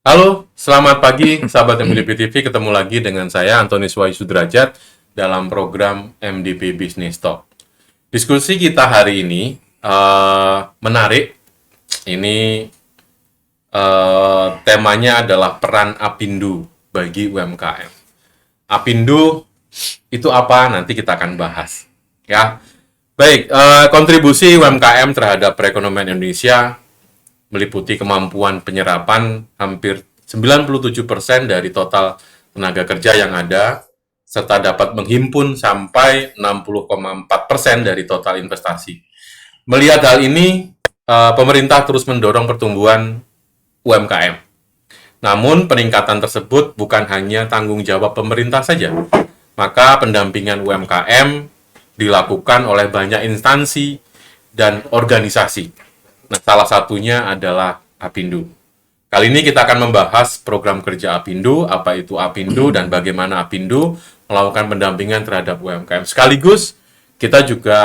Halo, selamat pagi sahabat MDP TV. Ketemu lagi dengan saya Antonius Wahyu Sudrajat dalam program MDP Business Talk. Diskusi kita hari ini menarik. Ini temanya adalah peran Apindo bagi UMKM. Apindo itu apa? Nanti kita akan bahas. Ya, baik. Kontribusi UMKM terhadap perekonomian Indonesia meliputi kemampuan penyerapan hampir 97% dari total tenaga kerja yang ada, serta dapat menghimpun sampai 60,4% dari total investasi. Melihat hal ini, pemerintah terus mendorong pertumbuhan UMKM. Namun, peningkatan tersebut bukan hanya tanggung jawab pemerintah saja, maka pendampingan UMKM dilakukan oleh banyak instansi dan organisasi. Nah, salah satunya adalah Apindo. Kali ini kita akan membahas program kerja Apindo, apa itu Apindo, dan bagaimana Apindo melakukan pendampingan terhadap UMKM. Sekaligus, kita juga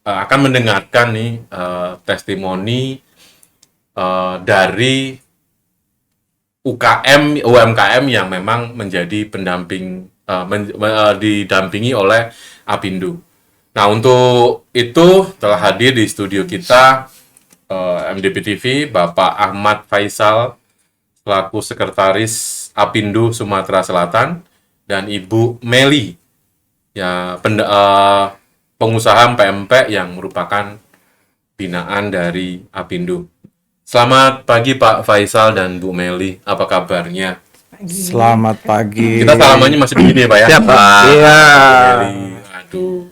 akan mendengarkan nih testimoni dari UMKM yang memang menjadi pendamping, didampingi oleh Apindo. Nah, untuk itu telah hadir di studio kita MDP TV, Bapak Ahmad Faisal, selaku Sekretaris Apindo Sumatera Selatan, dan Ibu Meli, ya, pengusaha PMP yang merupakan binaan dari Apindo. Selamat pagi Pak Faisal dan Bu Meli, apa kabarnya? Selamat pagi. Kita salamannya masih begini ya Pak ya? Siap, Pak. Iya. Bu Meli, aduh.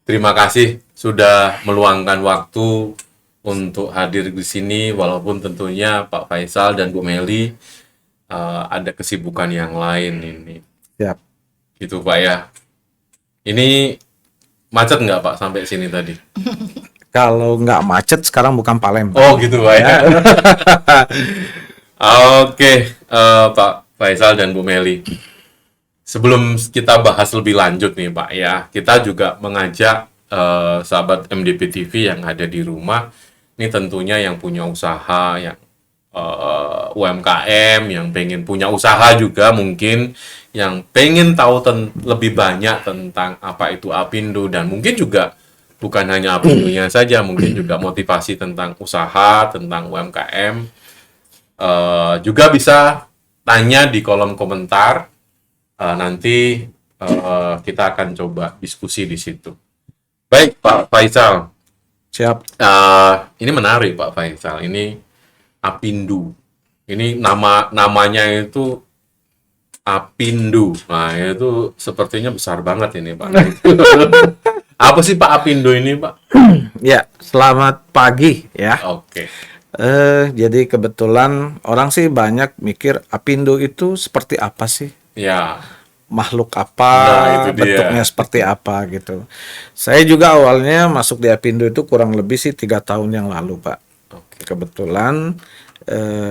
Terima kasih sudah meluangkan waktu untuk hadir di sini, walaupun tentunya Pak Faisal dan Bu Meli ada kesibukan yang lain ini. Siap. Gitu Pak ya. Ini macet nggak Pak sampai sini tadi? Kalau nggak macet sekarang bukan Palembang. Oh gitu Pak ya. Oke, Pak Faisal dan Bu Meli. Sebelum kita bahas lebih lanjut nih Pak ya, kita juga mengajak sahabat MDP TV yang ada di rumah, ini tentunya yang punya usaha, yang UMKM, yang pengen punya usaha juga mungkin, yang pengen tahu lebih banyak tentang apa itu Apindo, dan mungkin juga bukan hanya Apindonya saja, mungkin juga motivasi tentang usaha, tentang UMKM, juga bisa tanya di kolom komentar. Nanti kita akan coba diskusi di situ. Baik, Pak Faisal. Siap. Ini menarik Pak Faisal. Ini Apindo. Ini namanya itu Apindo. Nah, itu sepertinya besar banget ini Pak. Apa sih Pak Apindo ini Pak? Ya, selamat pagi ya. Oke. Jadi kebetulan orang sih banyak mikir Apindo itu seperti apa sih? Ya. Makhluk apa, Nah, itu dia. bentuknya seperti apa gitu. Saya juga awalnya masuk di Apindo itu kurang lebih sih 3 tahun yang lalu, Pak. Oke. Kebetulan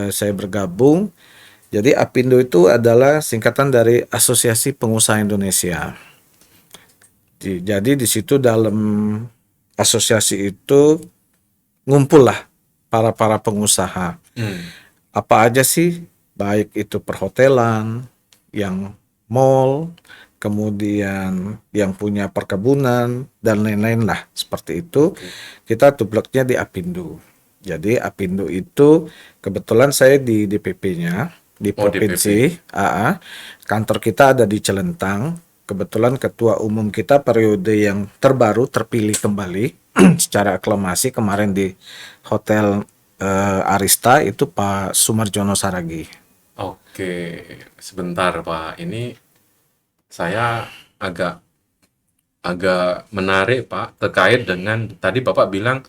saya bergabung. Jadi Apindo itu adalah singkatan dari Asosiasi Pengusaha Indonesia. Jadi di situ dalam asosiasi itu ngumpul lah para pengusaha. Apa aja sih? Baik itu perhotelan, yang mall, kemudian yang punya perkebunan dan lain-lain lah seperti itu. Kita tubleknya di Apindo. Jadi Apindo itu kebetulan saya di DPP-nya di provinsi. Kantor kita ada di Celentang. Kebetulan ketua umum kita periode yang terbaru terpilih kembali secara aklamasi kemarin di Hotel Arista itu Pak Sumarjono Saragi. Oke, sebentar Pak. Ini saya agak menarik Pak terkait dengan tadi Bapak bilang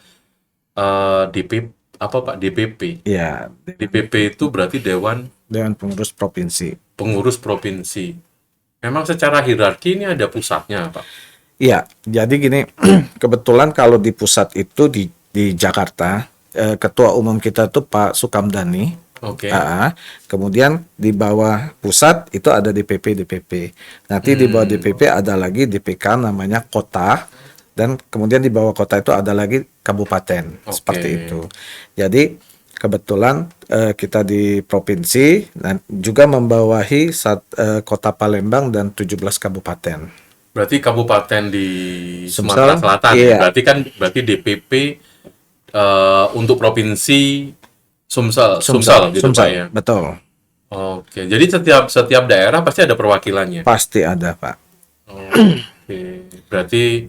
DPP. Ya, DPP itu berarti Dewan Pengurus Provinsi. Pengurus Provinsi. Memang secara hierarki ini ada pusatnya, Pak? Iya, jadi gini, kebetulan kalau di pusat itu di Jakarta, ketua umum kita tuh Pak Sukamdhani. Oke. Kemudian di bawah pusat itu ada DPP. Nanti di bawah DPP ada lagi DPK namanya kota, dan kemudian di bawah kota itu ada lagi kabupaten. Seperti itu. Jadi Kebetulan kita di provinsi dan juga membawahi Kota Palembang dan 17 kabupaten. Berarti kabupaten di Sumatera Sumsel, Selatan ya. iya, Berarti DPP untuk provinsi Sumsel gitu Pak ya. betul. Oke, jadi setiap daerah pasti ada perwakilannya. Pasti ada, Pak. Oke, berarti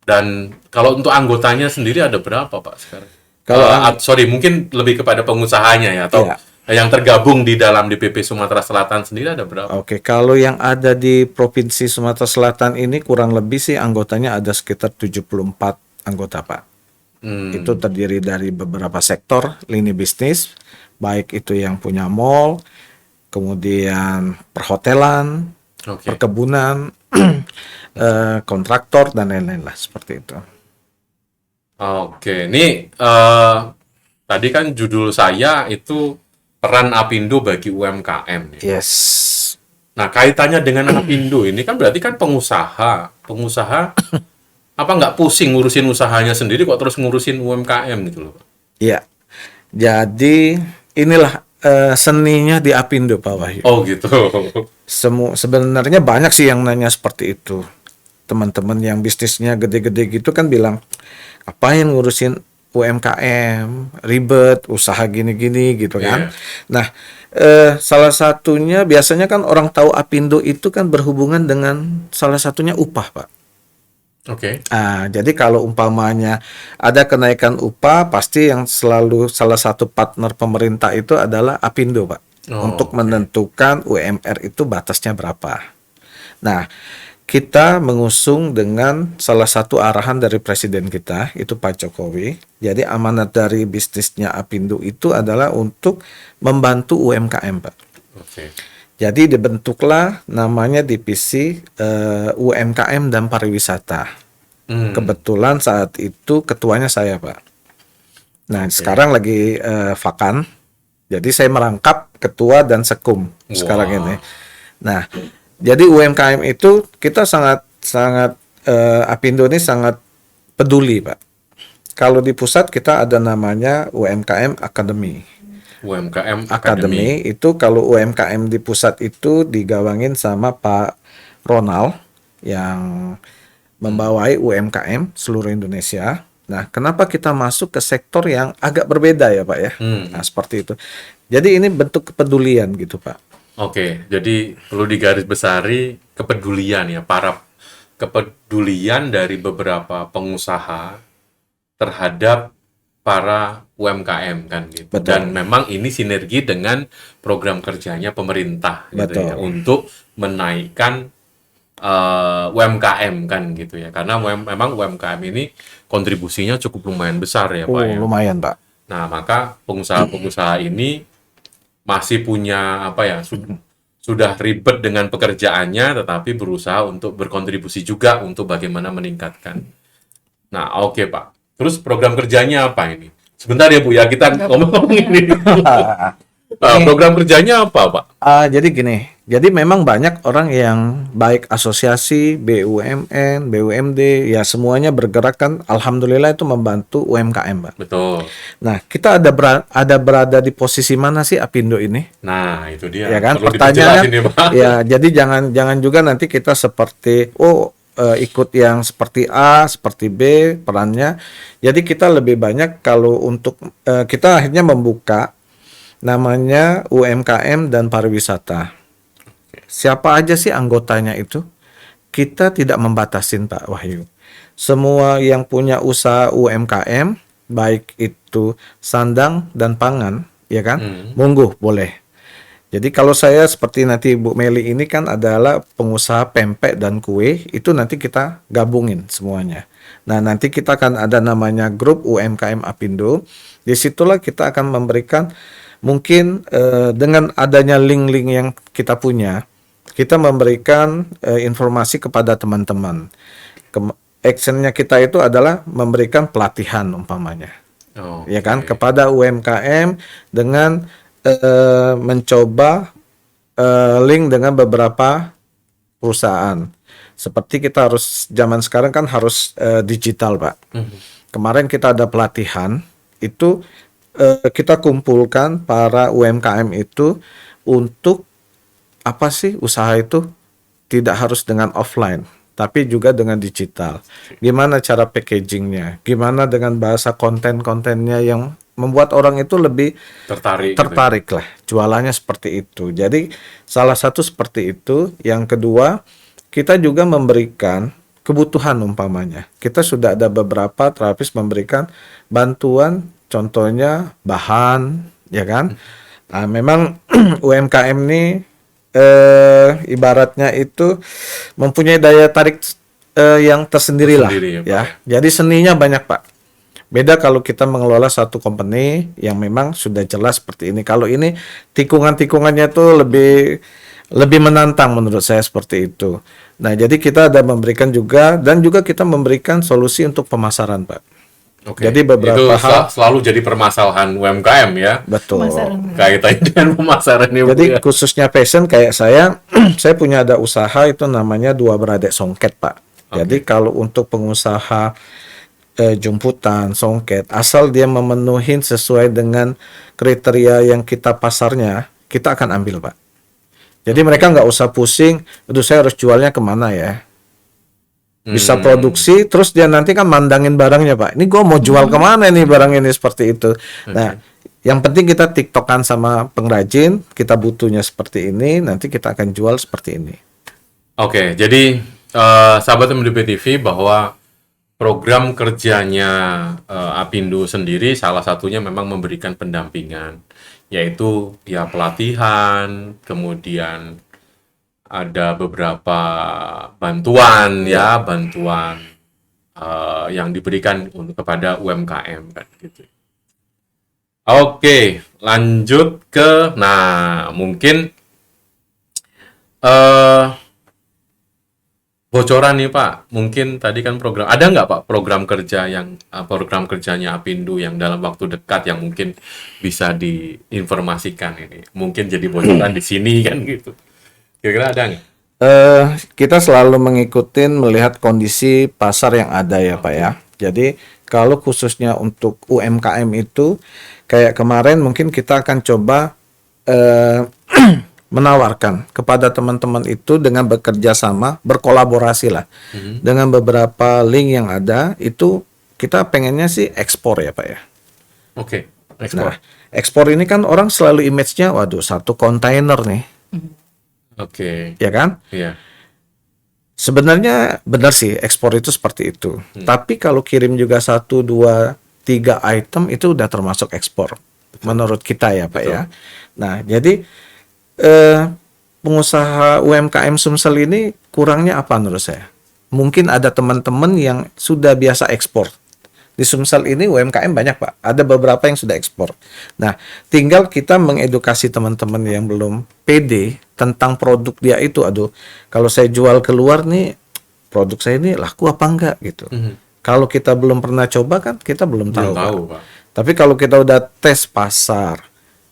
dan kalau untuk anggotanya sendiri ada berapa Pak sekarang? Kalau Sorry, mungkin lebih kepada pengusahanya ya atau Iya. yang tergabung di dalam DPP Sumatera Selatan sendiri ada berapa? Oke, kalau yang ada di Provinsi Sumatera Selatan ini kurang lebih sih anggotanya ada sekitar 74 anggota, Pak. Itu terdiri dari beberapa sektor lini bisnis, baik itu yang punya mall, kemudian perhotelan, Oke. perkebunan, kontraktor dan lain-lain lah seperti itu. Oke, ini tadi kan judul saya itu peran Apindo bagi UMKM. Ya. Yes. Nah, kaitannya dengan Apindo ini kan berarti kan pengusaha apa nggak pusing ngurusin usahanya sendiri kok terus ngurusin UMKM gitu loh. Iya. Jadi inilah seninya di Apindo, Pak Wahyu. Oh gitu. Sebenarnya banyak sih yang nanya seperti itu. Teman-teman yang bisnisnya gede-gede gitu kan bilang, apain ngurusin UMKM, ribet, usaha gini-gini gitu kan. Iya. Nah, salah satunya biasanya kan orang tahu Apindo itu kan berhubungan dengan salah satunya upah, Pak. Oke. Jadi kalau umpamanya ada kenaikan upah, pasti yang selalu salah satu partner pemerintah itu adalah Apindo, Pak. Oh, Untuk oke. menentukan UMR itu batasnya berapa. Nah, kita mengusung dengan salah satu arahan dari presiden kita, itu Pak Jokowi. Jadi amanat dari bisnisnya Apindo itu adalah untuk membantu UMKM, Pak. Oke. Jadi dibentuklah namanya divisi UMKM dan pariwisata. Kebetulan saat itu ketuanya saya, Pak. Nah, sekarang lagi vakan. Jadi saya merangkap ketua dan sekum sekarang Wah. ini. Nah, jadi UMKM itu kita sangat Apindo ini sangat peduli, Pak. Kalau di pusat kita ada namanya UMKM Academy. UMKM Academy. Academy itu kalau UMKM di pusat itu digawangin sama Pak Ronald yang membawahi UMKM seluruh Indonesia. Nah, kenapa kita masuk ke sektor yang agak berbeda ya, Pak ya? Nah, seperti itu. Jadi ini bentuk kepedulian gitu, Pak. Oke, jadi perlu digarisbesari kepedulian ya, kepedulian dari beberapa pengusaha terhadap para UMKM kan gitu. Betul. Dan memang ini sinergi dengan program kerjanya pemerintah gitu ya Betul. untuk menaikkan UMKM kan gitu ya. Karena memang UMKM ini kontribusinya cukup lumayan besar ya Pak ya. Lumayan, Pak. Nah, maka pengusaha-pengusaha ini masih punya apa ya sudah ribet dengan pekerjaannya tetapi berusaha untuk berkontribusi juga untuk bagaimana meningkatkan. Nah, oke Pak. Terus program kerjanya apa ini? Sebentar ya Bu ya, kita ngomong ini. Program kerjanya apa Pak? Jadi gini, jadi memang banyak orang yang baik asosiasi, BUMN, BUMD, ya semuanya bergerak kan, alhamdulillah itu membantu UMKM, Pak. Betul. Nah, kita ada berada di posisi mana sih Apindo ini? Nah, itu dia. Ya kan, Perlu pertanyaannya, diperjelas ini, Pak. ya jadi jangan juga nanti kita seperti ikut yang seperti A, seperti B perannya. Jadi kita lebih banyak kalau untuk kita akhirnya membuka namanya UMKM dan pariwisata. Siapa aja sih anggotanya itu? Kita tidak membatasin, Pak Wahyu. Semua yang punya usaha UMKM, baik itu sandang dan pangan, ya kan? Monggo, boleh. Jadi kalau saya seperti nanti Bu Meli ini kan adalah pengusaha pempek dan kue, itu nanti kita gabungin semuanya. Nah, nanti kita akan ada namanya grup UMKM Apindo. Disitulah kita akan memberikan mungkin dengan adanya link-link yang kita punya, kita memberikan informasi kepada teman-teman. Actionnya kita itu adalah memberikan pelatihan umpamanya, ya kan, kepada UMKM dengan mencoba link dengan beberapa perusahaan. Seperti kita harus zaman sekarang kan harus digital, Pak. Kemarin kita ada pelatihan itu kita kumpulkan para UMKM itu untuk apa sih usaha itu tidak harus dengan offline, tapi juga dengan digital. Gimana cara packagingnya? Gimana dengan bahasa konten-kontennya yang membuat orang itu lebih Tertarik, gitu. tertarik lah. Jualannya seperti itu. Jadi salah satu seperti itu. Yang kedua, kita juga memberikan kebutuhan umpamanya. Kita sudah ada beberapa terapis memberikan bantuan, contohnya bahan, ya kan? Nah, memang UMKM ini ibaratnya itu mempunyai daya tarik yang tersendiri lah, Tersendiri ya, Pak, ya. Jadi seninya banyak, Pak. Beda kalau kita mengelola satu company yang memang sudah jelas seperti ini. Kalau ini tikungan-tikungannya tuh lebih menantang menurut saya seperti itu. Nah, jadi kita ada memberikan juga dan juga kita memberikan solusi untuk pemasaran, Pak. Oke. Jadi beberapa itu hal selalu jadi permasalahan UMKM ya, betul. Pemasaran. kaitannya dengan pemasaran ya, Bu, Jadi ya. khususnya passion kayak saya, saya punya ada usaha itu namanya Dua Beradik Songket, Pak. Jadi kalau untuk pengusaha jemputan, songket, asal dia memenuhi sesuai dengan kriteria yang kita pasarnya, kita akan ambil, Pak. Jadi mereka nggak usah pusing, aduh saya harus jualnya kemana ya. Bisa produksi, terus dia nanti kan mandangin barangnya, Pak. Ini gue mau jual kemana nih barang ini, seperti itu. Nah, yang penting kita tiktokan sama pengrajin, kita butuhnya seperti ini, nanti kita akan jual seperti ini. Oke, jadi sahabat MDP TV, bahwa program kerjanya Apindo sendiri salah satunya memang memberikan pendampingan, yaitu ya pelatihan, kemudian ada beberapa bantuan ya, bantuan yang diberikan kepada UMKM kan gitu. Oke, lanjut ke mungkin bocoran nih Pak, mungkin tadi kan ada nggak Pak program kerjanya Apindo yang dalam waktu dekat yang mungkin bisa diinformasikan ini, mungkin jadi bocoran di sini kan gitu. Kira-kira ada nggak? Kita selalu mengikuti melihat kondisi pasar yang ada ya, Pak ya. Jadi kalau khususnya untuk UMKM itu kayak kemarin mungkin kita akan coba menawarkan kepada teman-teman itu dengan bekerja sama, berkolaborasi lah dengan beberapa link yang ada. Itu kita pengennya sih ekspor ya, Pak ya. Oke, ekspor. Nah, ekspor ini kan orang selalu image-nya, waduh, satu kontainer nih. Oke. Ya kan? Iya. Sebenarnya benar sih ekspor itu seperti itu. Tapi kalau kirim juga 1, 2, 3 item itu udah termasuk ekspor. Menurut kita ya, Pak ya. Nah, jadi pengusaha UMKM Sumsel ini kurangnya apa menurut saya? Mungkin ada teman-teman yang sudah biasa ekspor. Di Sumsel ini UMKM banyak, Pak. Ada beberapa yang sudah ekspor. Nah, tinggal kita mengedukasi teman-teman yang belum pede tentang produk dia itu. Aduh, kalau saya jual keluar nih, produk saya ini laku apa enggak gitu. Kalau kita belum pernah coba kan, kita belum tahu, Pak. Tapi kalau kita udah tes pasar,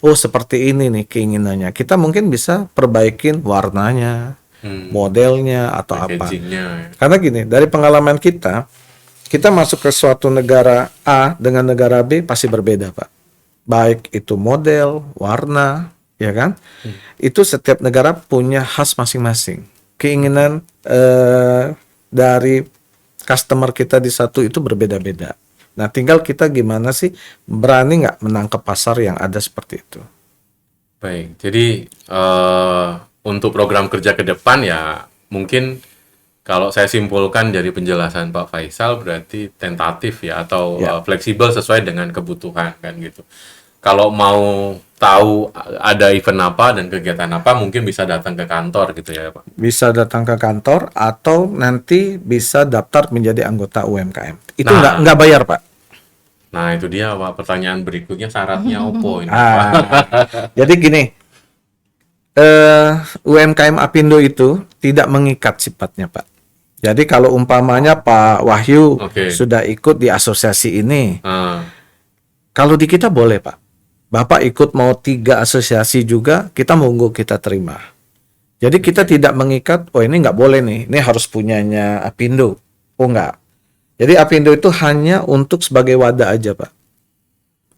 oh seperti ini nih keinginannya, kita mungkin bisa perbaikin warnanya, modelnya atau apa. Karena gini, dari pengalaman kita masuk ke suatu negara A dengan negara B pasti berbeda, Pak. Baik itu model, warna, ya kan? Itu setiap negara punya khas masing-masing. Keinginan dari customer kita di satu itu berbeda-beda. Nah, tinggal kita gimana sih berani nggak menangkap pasar yang ada seperti itu. Baik, jadi untuk program kerja ke depan ya mungkin kalau saya simpulkan dari penjelasan Pak Faisal berarti tentatif ya, atau fleksibel sesuai dengan kebutuhan kan gitu. Kalau mau tahu ada event apa dan kegiatan apa mungkin bisa datang ke kantor gitu ya, Pak. Bisa datang ke kantor atau nanti bisa daftar menjadi anggota UMKM. Itu nggak bayar, Pak. Nah, itu dia Pak, pertanyaan berikutnya, syaratnya opo ini. Jadi gini, UMKM Apindo itu tidak mengikat sifatnya, Pak. Jadi kalau umpamanya Pak Wahyu sudah ikut di asosiasi ini, kalau di kita boleh, Pak. Bapak ikut mau 3 asosiasi juga, kita monggo kita terima. Jadi kita tidak mengikat, oh ini nggak boleh nih, ini harus punyanya Apindo. Oh nggak. Jadi Apindo itu hanya untuk sebagai wadah aja, Pak.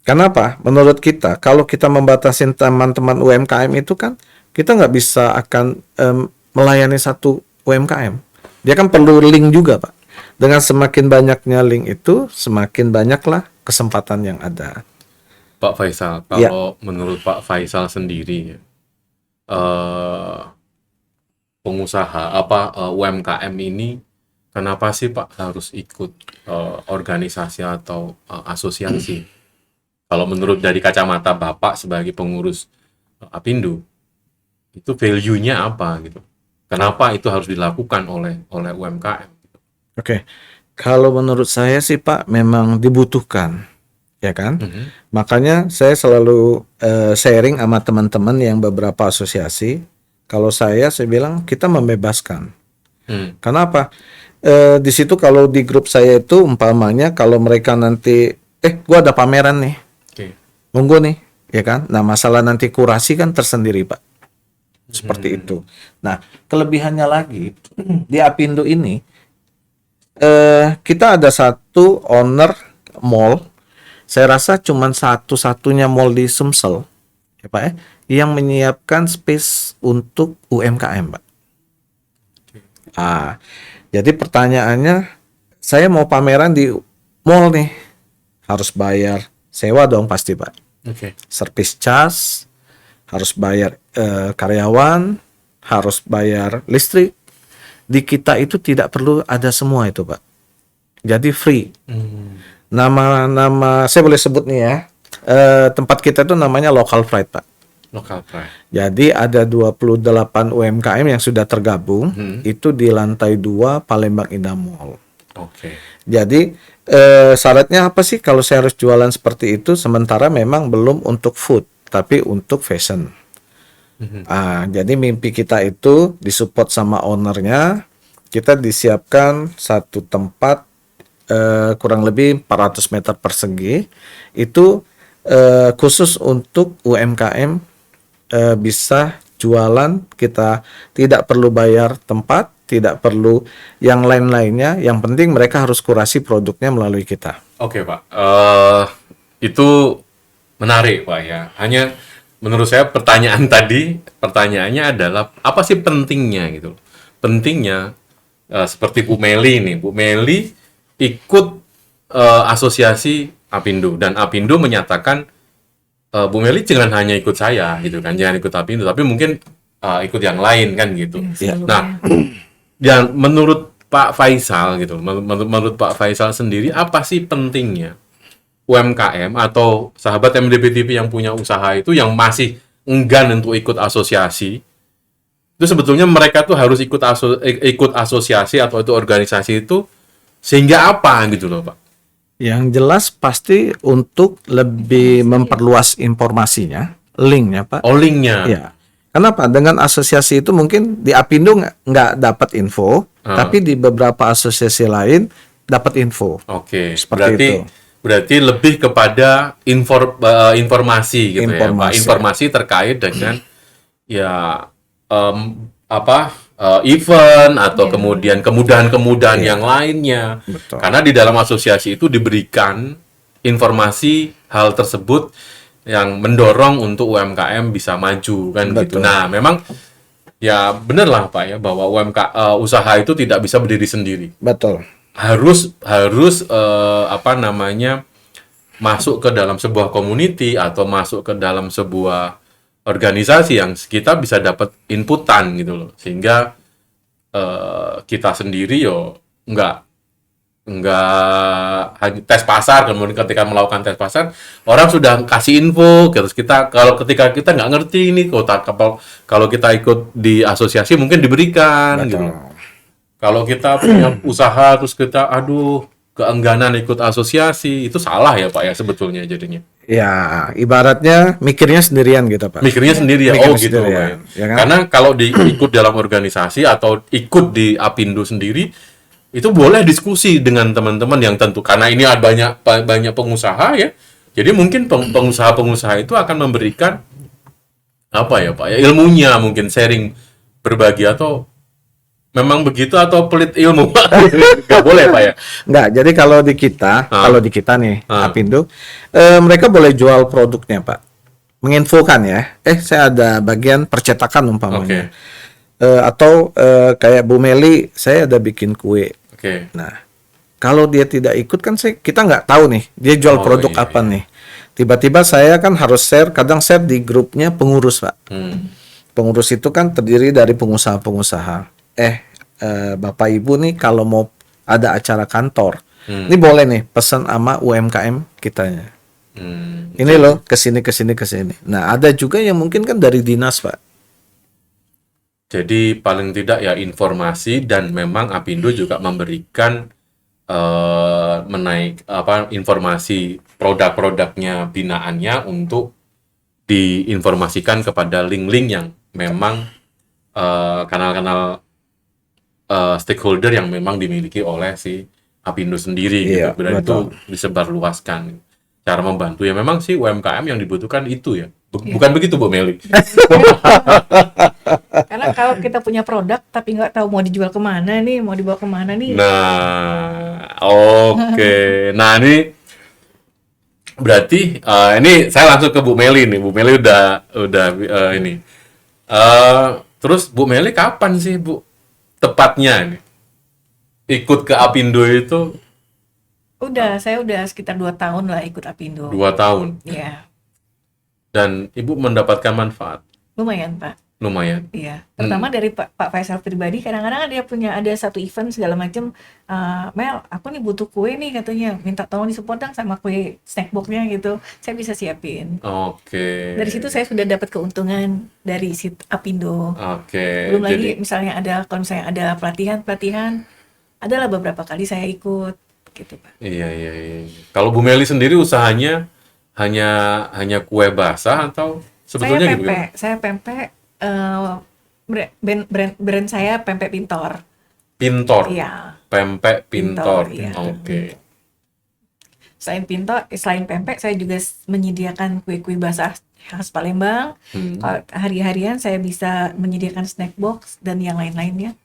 Kenapa? Menurut kita, kalau kita membatasi teman-teman UMKM itu kan kita nggak bisa akan melayani satu UMKM. Dia kan perlu link juga, Pak. Dengan semakin banyaknya link itu, semakin banyaklah kesempatan yang ada. Pak Faisal, Ya. kalau menurut Pak Faisal sendiri, pengusaha UMKM ini kenapa sih Pak harus ikut organisasi atau asosiasi? Kalau menurut dari kacamata Bapak sebagai pengurus Apindo, itu value-nya apa gitu? Kenapa itu harus dilakukan oleh UMKM? Oke. Kalau menurut saya sih, Pak, memang dibutuhkan, ya kan? Makanya saya selalu sharing sama teman-teman yang beberapa asosiasi. Kalau saya bilang kita membebaskan. Kenapa? Di situ kalau di grup saya itu umpamanya kalau mereka nanti, gua ada pameran nih, Oke. monggo nih, ya kan? Nah, masalah nanti kurasi kan tersendiri, Pak. Seperti itu. Nah, kelebihannya lagi di Apindo ini kita ada satu owner mall. Saya rasa cuma satu-satunya mall di Sumsel, ya Pak ya, yang menyiapkan space untuk UMKM, Pak. Jadi pertanyaannya, saya mau pameran di mall nih, harus bayar sewa dong pasti, Pak. Oke. Service charge, harus bayar karyawan, harus bayar listrik. Di kita itu tidak perlu ada semua itu, Pak. Jadi free. Nama saya boleh sebut nih ya. Tempat kita itu namanya Local Pride, Pak. Local pride. Jadi ada 28 UMKM yang sudah tergabung itu di lantai 2 Palembang Indah Mall. Oke. Jadi syaratnya apa sih kalau saya harus jualan seperti itu, sementara memang belum untuk food tapi untuk fashion. Jadi mimpi kita itu disupport sama ownernya, kita disiapkan satu tempat kurang lebih 400 meter persegi itu khusus untuk UMKM bisa jualan. Kita tidak perlu bayar tempat, tidak perlu yang lain-lainnya, yang penting mereka harus kurasi produknya melalui kita. Oke Pak, itu menarik Pak ya. Hanya menurut saya pertanyaannya adalah apa sih pentingnya gitu? Pentingnya seperti Bu Meli nih, Bu Meli ikut asosiasi Apindo dan Apindo menyatakan Bu Meli jangan hanya ikut saya gitu kan, jangan ikut Apindo, tapi mungkin ikut yang lain kan gitu. Nah, dan menurut Pak Faisal gitu, menurut Pak Faisal sendiri apa sih pentingnya UMKM atau sahabat MDB TV yang punya usaha itu yang masih enggan untuk ikut asosiasi? Itu sebetulnya mereka tuh harus ikut asosiasi atau itu organisasi itu sehingga apa gitu loh Pak? Yang jelas pasti untuk lebih memperluas informasinya, linknya Pak. Oh, linknya. Ya. Kenapa? Dengan asosiasi itu mungkin di Apindo nggak dapat info, tapi di beberapa asosiasi lain dapat info. Oke. Seperti itu. Berarti lebih kepada informasi gitu ya Pak. Informasi terkait dengan ya event atau kemudian kemudahan-kemudahan yang lainnya. Betul. Karena di dalam asosiasi itu diberikan informasi hal tersebut yang mendorong untuk UMKM bisa maju kan gitu. Nah, memang ya benar lah Pak ya bahwa usaha itu tidak bisa berdiri sendiri. Betul. Harus masuk ke dalam sebuah community atau masuk ke dalam sebuah organisasi yang kita bisa dapat inputan gitu loh, sehingga kita sendiri nggak hanya tes pasar, kemudian ketika melakukan tes pasar orang sudah kasih info, terus ketika kita nggak ngerti ini kalau kita ikut di asosiasi mungkin diberikan gitu. Kalau kita punya usaha terus kita keengganan ikut asosiasi, itu salah ya Pak ya sebetulnya jadinya. Ya, ibaratnya mikirnya sendirian gitu Pak. Mikirnya sendiri ya, gitu Pak ya. Ya kan? Karena kalau ikut dalam organisasi atau ikut di Apindo sendiri, itu boleh diskusi dengan teman-teman yang tentu, karena ini ada banyak pengusaha ya. Jadi mungkin pengusaha-pengusaha itu akan memberikan apa ya Pak ya, ilmunya, mungkin sharing, berbagi atau memang begitu atau pelit ilmu, Pak? Nggak boleh, Pak ya? Enggak, jadi kalau di kita nih, Apindo, mereka boleh jual produknya, Pak. Menginfokan ya, saya ada bagian percetakan umpamanya. Oke. Atau kayak Bu Meli, saya ada bikin kue. Oke. Nah, kalau dia tidak ikut kan kita nggak tahu nih, dia jual Oh, produk iya, apa iya. nih. Tiba-tiba saya kan harus kadang share di grupnya pengurus, Pak. Pengurus itu kan terdiri dari pengusaha-pengusaha. Bapak Ibu nih kalau mau ada acara kantor, ini boleh nih pesan sama UMKM kitanya. Ini loh kesini kesini kesini. Nah ada juga yang mungkin kan dari dinas, Pak. Jadi paling tidak ya informasi, dan memang Apindo juga memberikan informasi produk-produknya binaannya untuk diinformasikan kepada link-link yang memang kanal-kanal stakeholder yang memang dimiliki oleh si Apindo sendiri Iya, gitu. Dan itu betul. disebarluaskan. Cara membantu ya memang sih UMKM yang dibutuhkan itu ya. Bukan begitu Bu Meli? Karena kalau kita punya produk tapi nggak tahu mau dijual kemana nih, mau dibawa kemana nih. Nah, oke. Nah, ini berarti ini saya langsung ke Bu Meli nih. Bu Meli udah ini. Terus Bu Meli kapan sih Bu tepatnya ini ikut ke Apindo itu? Saya udah sekitar 2 tahun lah ikut Apindo. 2 tahun. Iya, Dan Ibu mendapatkan manfaat lumayan Pak. lumayan. Iya, terutama dari Pak Faisal pribadi, kadang-kadang dia punya ada satu event segala macam, Mel, aku nih butuh kue nih katanya, minta tolong disupport dong sama kue snack box-nya gitu, saya bisa siapin. Oke. Dari situ saya sudah dapat keuntungan dari Apindo. Oke. Belum Jadi lagi kalau misalnya ada pelatihan, adalah beberapa kali saya ikut gitu Pak. iya, iya, iya. Kalau Bu Meli sendiri usahanya hanya kue basah atau sebetulnya gitu? Saya pempek, brand saya Pempek Pintor. Pintor. Iya, Pempek Pintor. Pintor, iya. Oke. Selain pempek, saya juga menyediakan kue-kue basah khas Palembang. Kalau hari-harian saya bisa menyediakan snack box dan yang lain-lainnya.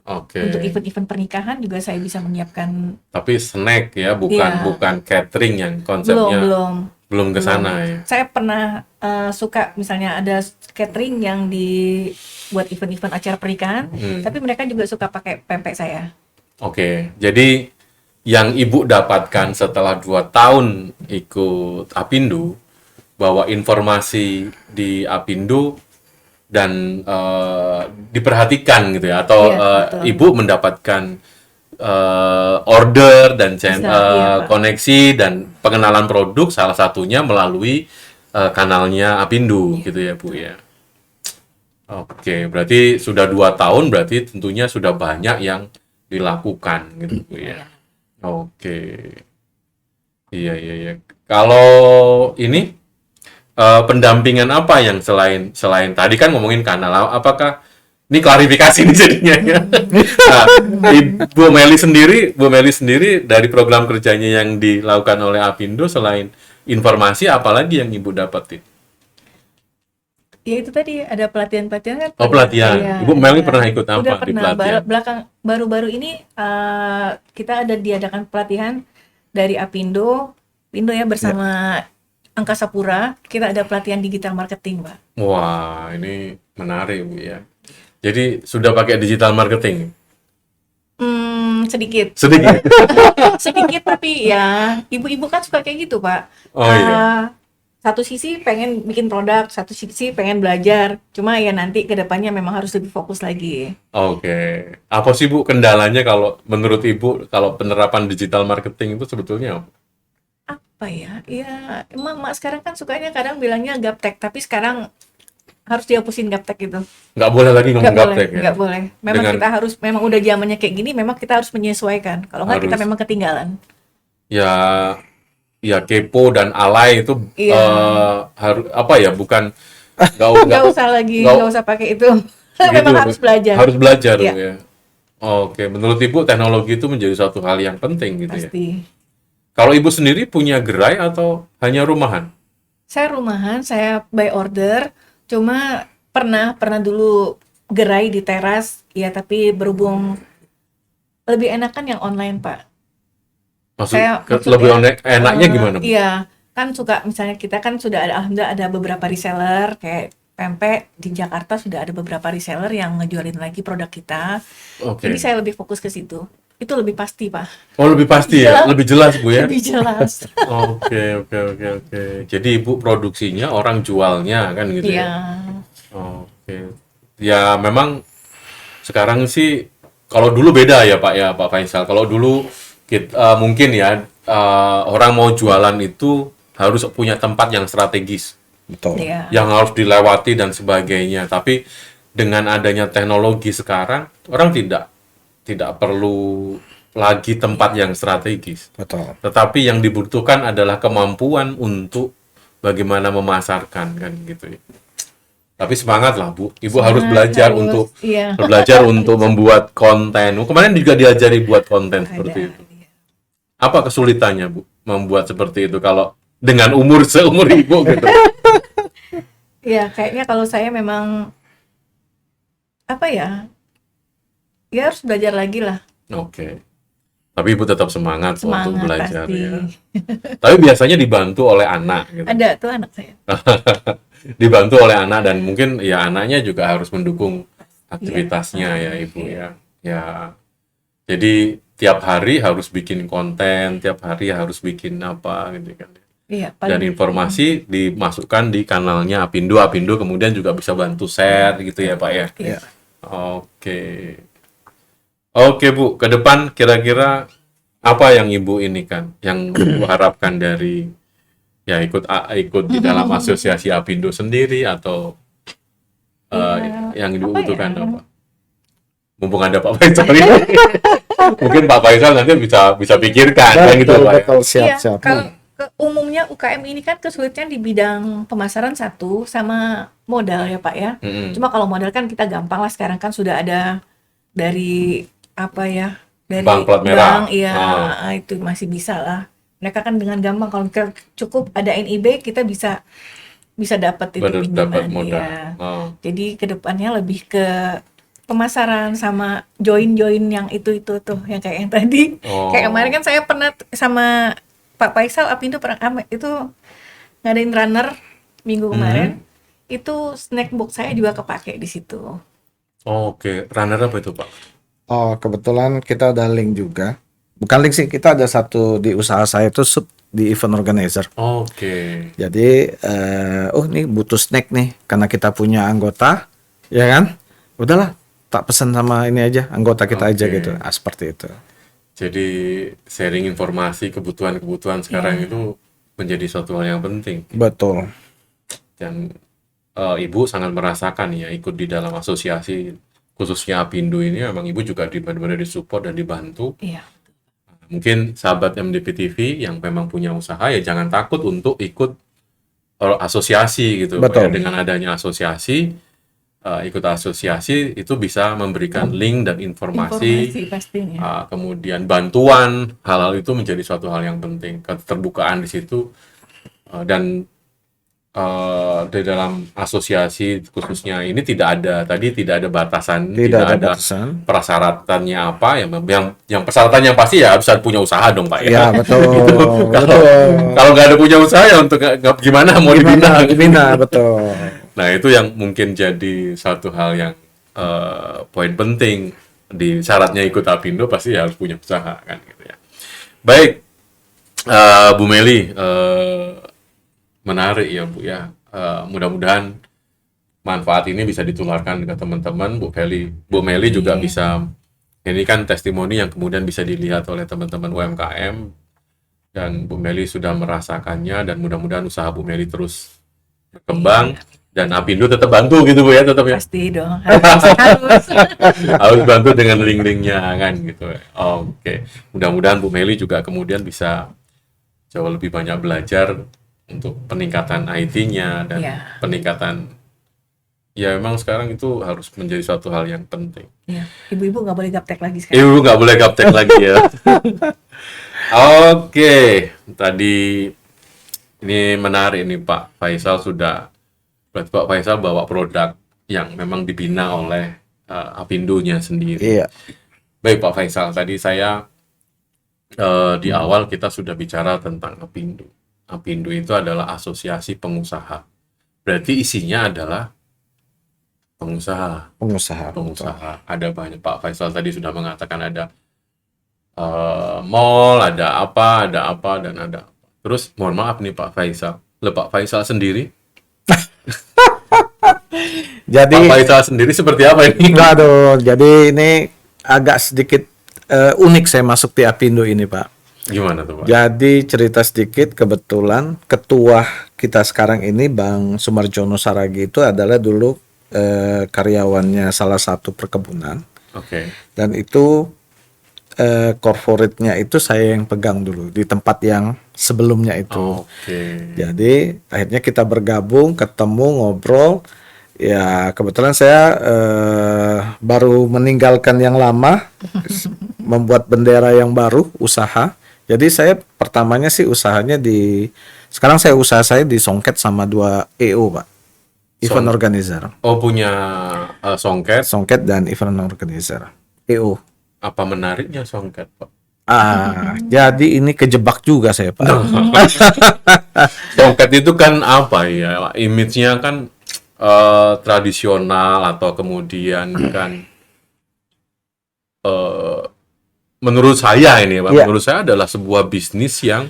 Oke. Untuk event-event pernikahan juga saya bisa menyiapkan. Tapi snack ya, Iya. bukan catering yang konsepnya belum ke sana ya. Saya pernah suka misalnya ada catering yang dibuat event-event acara pernikahan, tapi mereka juga suka pakai pempek saya. Oke. Jadi yang Ibu dapatkan setelah 2 tahun ikut Apindo, bahwa informasi di Apindo dan diperhatikan gitu ya, atau Iya, betul. Ibu mendapatkan order dan Bisa, iya, Pak. koneksi dan pengenalan produk, salah satunya melalui kanalnya Apindo gitu ya Bu ya. Oke, berarti sudah 2 tahun, berarti tentunya sudah banyak yang dilakukan gitu Bu ya. Oke, iya, iya, iya. Kalau ini pendampingan apa yang selain tadi kan ngomongin kanal, apakah ini klarifikasi nih jadinya ya. Nah, Bu Meli sendiri dari program kerjanya yang dilakukan oleh Apindo, selain informasi apalagi yang Ibu dapetin? Ya itu tadi ada pelatihan-pelatihan kan. Oh, pelatihan. Iya, Ibu Meli iya. pernah ikut apa Udah di pernah. pelatihan? Baru-baru ini kita ada diadakan pelatihan dari Apindo ya bersama Angkasa Pura. Kita ada pelatihan digital marketing, Pak. Wah, ini menarik Bu ya. Jadi sudah pakai digital marketing? Sedikit. Sedikit. Sedikit tapi ya ibu-ibu kan suka kayak gitu, Pak. Oh iya. Satu sisi pengen bikin produk, satu sisi pengen belajar. Cuma ya nanti ke depannya memang harus lebih fokus lagi. Oke. Apa sih Bu kendalanya kalau menurut Ibu kalau penerapan digital marketing itu sebetulnya apa? Apa ya? Ya, emak sekarang kan sukanya kadang bilangnya gaptek, tapi sekarang harus dihapusin gaptek itu. Nggak boleh lagi ngomong Nggak boleh, gaptek ya? nggak boleh. Memang memang udah zamannya kayak gini, memang kita harus menyesuaikan. Kalau nggak kita Harus. memang ketinggalan. Ya kepo dan alay itu Iya. harus apa ya? Bukan Nggak usah lagi, nggak- nggak usah pakai itu. gitu, Memang harus belajar. Harus belajar Iya. ya. Oke, menurut Ibu teknologi itu menjadi suatu hal yang penting gitu ya. Pasti. Kalau Ibu sendiri punya gerai atau hanya rumahan? Saya rumahan, saya by order. Cuma pernah dulu gerai di teras, ya tapi berhubung lebih enakan yang online, Pak. Lebih enaknya gimana, Bu? Iya, kan suka misalnya kita kan sudah ada, alhamdulillah ada beberapa reseller kayak pempek di Jakarta, sudah ada beberapa reseller yang ngejualin lagi produk kita. Oke. Jadi saya lebih fokus ke situ. Itu lebih pasti, Pak. Oh, lebih pasti ya, Jelas. lebih jelas, Bu ya. Lebih jelas. Oke. Jadi Ibu produksinya, orang jualnya kan gitu Iya. ya. Oke. Ya memang sekarang sih kalau dulu beda ya Pak ya, Pak Faisal. Kalau dulu kita mungkin ya orang mau jualan itu harus punya tempat yang strategis, Betul. Iya. yang harus dilewati dan sebagainya. Tapi dengan adanya teknologi sekarang, orang tidak perlu lagi tempat yang strategis. Betul. Tetapi yang dibutuhkan adalah kemampuan untuk bagaimana memasarkan kan gitu ya. Tapi semangat lah Bu, Ibu harus belajar harus, untuk iya. membuat konten. Kemarin juga diajari buat konten seperti itu. Iya. Apa kesulitannya Bu membuat seperti itu kalau dengan umur seumur Ibu gitu? Ya, kayaknya kalau saya memang apa ya? Ya harus belajar lagi lah. Oke. Tapi Ibu tetap semangat kok untuk Semangat belajar pasti. ya. Tapi biasanya dibantu oleh anak gitu. Ada tuh anak saya. Dibantu oleh anak dan mungkin ya anaknya juga harus mendukung aktivitasnya ya Ibu ya. Ya. Jadi tiap hari harus bikin konten, tiap hari harus bikin apa gitu kan. Iya, Dan informasi dimasukkan di kanalnya Apindo kemudian juga bisa bantu share gitu ya Pak ya. Iya. Oke. Oke Bu, ke depan kira-kira apa yang Ibu ini kan, yang Ibu harapkan dari ya ikut di dalam asosiasi Apindo sendiri atau yang Ibu apa butuhkan ya? apa? Mumpung ada Pak Faisal ini. Mungkin Pak Faisal nanti bisa pikirkan kan gitu Pak. Ya. Betul, siap. Iya, kalau umumnya UKM ini kan kesulitan di bidang pemasaran satu sama modal ya Pak ya. Cuma kalau modal kan kita gampang lah, sekarang kan sudah ada dari apa ya, dari Bank plat merah. bank, iya, itu masih bisa lah. Mereka kan dengan gampang kalau kita cukup ada NIB kita bisa dapat itu Dapat pinjaman. modal. Iya. Oh. Jadi kedepannya lebih ke pemasaran sama join yang itu tuh yang kayak yang tadi. Oh. Kayak kemarin kan saya pernah sama Pak Faisal Apindo pernah itu ngadain runner minggu kemarin. Itu snack box saya juga kepake di situ. Oke, runner apa itu Pak? Oh, kebetulan kita ada link juga. Bukan link sih, kita ada satu di usaha saya itu sub di event organizer. Oke. Jadi, nih butuh snack nih, karena kita punya anggota, ya kan? Udahlah, tak pesan sama ini aja, anggota kita aja Oke. gitu. Seperti itu. Jadi sharing informasi kebutuhan sekarang itu menjadi suatu hal yang penting. Betul. Dan Ibu sangat merasakan ya ikut di dalam asosiasi khususnya Apindo ini memang Ibu juga benar-benar disupport dan dibantu. Iya. Mungkin sahabat MDP TV yang memang punya usaha ya jangan takut untuk ikut asosiasi gitu. Betul. Ya, dengan adanya asosiasi ikut asosiasi itu bisa memberikan link dan informasi pastinya. kemudian bantuan, hal-hal itu menjadi suatu hal yang penting, keterbukaan di situ dan di dalam asosiasi khususnya ini tidak ada batasan, Tidak ada ada batasan. persyaratannya apa yang persyaratan yang pasti ya harus punya usaha dong Pak Ya, betul. Kalau nggak ada punya usaha ya untuk gimana mau dibina. Dibina, betul. Nah, itu yang mungkin jadi satu hal yang poin penting di syaratnya ikut Apindo pasti harus punya usaha kan gitu ya. Baik, Bu Meli, menarik ya Bu ya. Mudah-mudahan manfaat ini bisa ditularkan ke teman-teman. Bu Meli juga bisa, ini kan testimoni yang kemudian bisa dilihat oleh teman-teman UMKM dan Bu Meli sudah merasakannya dan mudah-mudahan usaha Bu Meli terus berkembang. Dan Apindo tetap bantu gitu Bu ya, tetap ya. Pasti dong, harus. Harus bantu dengan link-linknya kan gitu. Oke. Mudah-mudahan Bu Meli juga kemudian bisa jauh lebih banyak belajar untuk peningkatan IT-nya dan peningkatan ya memang sekarang itu harus menjadi suatu hal yang penting. Iya. Ibu-ibu nggak boleh gaptek lagi sekarang. Ibu nggak boleh gaptek lagi ya. Oke. Tadi ini menarik nih Pak Faisal Pak Faisal bawa produk yang memang dibina oleh Apindonya sendiri. Iya. Baik Pak Faisal, tadi saya di awal kita sudah bicara tentang Apindo. Apindo itu adalah asosiasi pengusaha. Berarti isinya adalah pengusaha. Pengusaha. Pengusaha. Ada banyak, Pak Faisal tadi sudah mengatakan ada mall, ada apa, dan ada apa. Terus mohon maaf nih Pak Faisal. Pak Faisal sendiri? Jadi, Pak Faisal sendiri seperti apa ini? waduh, jadi ini agak sedikit unik saya masuk di Apindo ini, Pak. Gimana tuh Pak? Jadi cerita sedikit, kebetulan ketua kita sekarang ini Bang Sumarjono Saragi itu adalah dulu karyawannya salah satu perkebunan, Oke. dan itu corporate-nya itu saya yang pegang dulu di tempat yang sebelumnya itu. Oke. Jadi akhirnya kita bergabung, ketemu, ngobrol. Ya kebetulan saya baru meninggalkan yang lama, membuat bendera yang baru, usaha. Jadi saya pertamanya sih usahanya sekarang saya usaha saya di Songket sama 2 EO, Pak. Event organizer. Oh, punya songket. Songket dan event organizer. EO. Apa menariknya songket, Pak? Jadi ini kejebak juga saya, Pak. Songket itu kan apa ya? Image-nya kan tradisional atau kemudian kan menurut saya ini, Pak, menurut saya adalah sebuah bisnis yang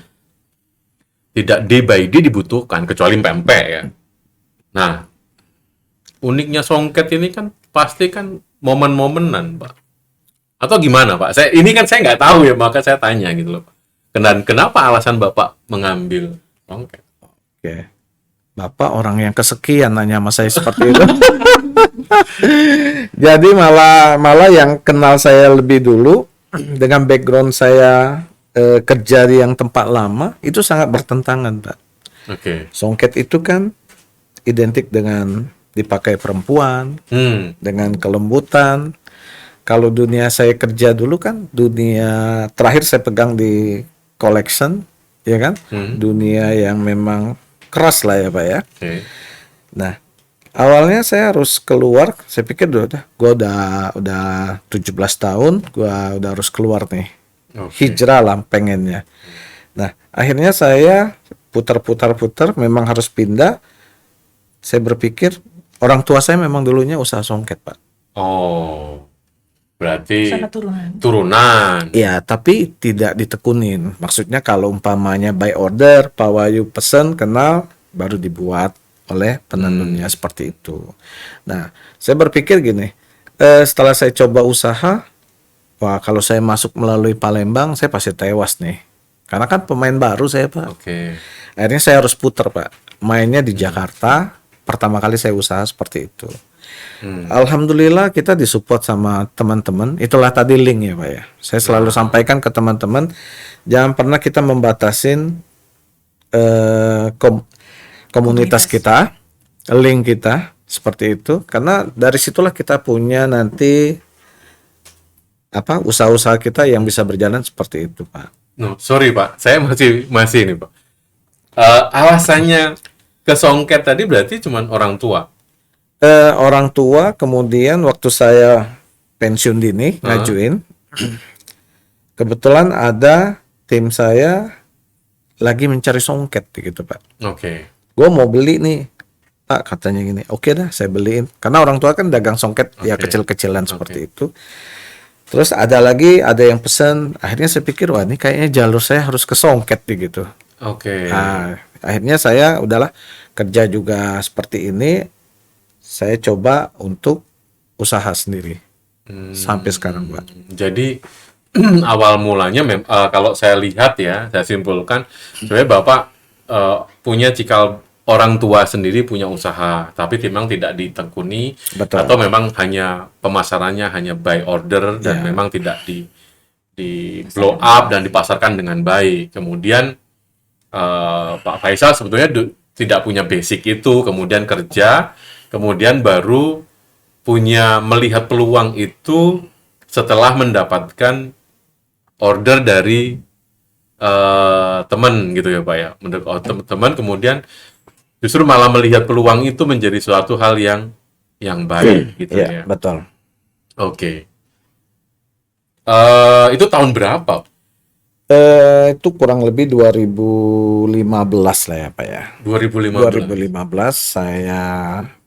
tidak day by day dibutuhkan kecuali pempek ya. Nah, uniknya songket ini kan pasti kan momen-momenan, Pak. Atau gimana, Pak? Ini kan saya nggak tahu ya, maka saya tanya gitu loh, Pak. Dan kenapa alasan Bapak mengambil songket? Oke. Bapak orang yang kesekian nanya sama saya seperti itu. Jadi malah yang kenal saya lebih dulu dengan background saya kerja di yang tempat lama itu sangat bertentangan, Pak. Oke. Songket itu kan identik dengan dipakai perempuan, dengan kelembutan. Kalau dunia saya kerja dulu kan dunia terakhir saya pegang di collection, ya kan? Dunia yang memang keras lah ya, Pak ya. Okay. Nah, awalnya saya harus keluar, saya pikir gue udah 17 tahun, gue udah harus keluar nih. Okay. Hijrah lah pengennya. Nah, akhirnya saya putar, memang harus pindah. Saya berpikir orang tua saya memang dulunya usaha songket, Pak. Oh, berarti usaha turunan. Iya, tapi tidak ditekunin. Maksudnya kalau umpamanya by order, Pak Wahyu pesen, kenal, baru dibuat oleh penenunnya seperti itu. Nah, saya berpikir gini, setelah saya coba usaha, wah kalau saya masuk melalui Palembang, saya pasti tewas nih. Karena kan pemain baru saya, Pak. Oke. Akhirnya saya harus putar, Pak. Mainnya di Jakarta, pertama kali saya usaha seperti itu. Alhamdulillah kita disupport sama teman-teman. Itulah tadi link ya, Pak ya. Saya selalu sampaikan ke teman-teman, jangan pernah kita membatasin komunitas kita, link kita seperti itu, karena dari situlah kita punya nanti usaha-usaha kita yang bisa berjalan seperti itu, Pak. No, sorry Pak, saya masih ini Pak. Alasannya ke songket tadi berarti cuma orang tua. Orang tua, kemudian waktu saya pensiun dini ngajuin, kebetulan ada tim saya lagi mencari songket gitu, Pak. Oke. Gue mau beli nih, Pak, katanya gini. Oke dah, saya beliin. Karena orang tua kan dagang songket ya kecil-kecilan seperti itu. Terus ada yang pesan. Akhirnya saya pikir, wah ini kayaknya jalur saya harus ke songket gitu. Oke. Nah, akhirnya saya udahlah kerja juga seperti ini. Saya coba untuk usaha sendiri sampai sekarang, Pak. Jadi awal mulanya kalau saya lihat ya, saya simpulkan sebenarnya Bapak punya cikal orang tua sendiri punya usaha, tapi memang tidak ditekuni. Betul. Atau memang hanya pemasarannya hanya by order dan memang tidak di blow up dan dipasarkan dengan baik. Kemudian Pak Faisal sebetulnya tidak punya basic itu, kemudian kerja, kemudian baru melihat peluang itu setelah mendapatkan order dari teman gitu ya Pak ya. Teman kemudian justru malah melihat peluang itu menjadi suatu hal yang yang baik gitu Iya, ya. betul. Oke. Itu tahun berapa? Itu kurang lebih 2015 lah ya Pak ya. 2015. 2015 saya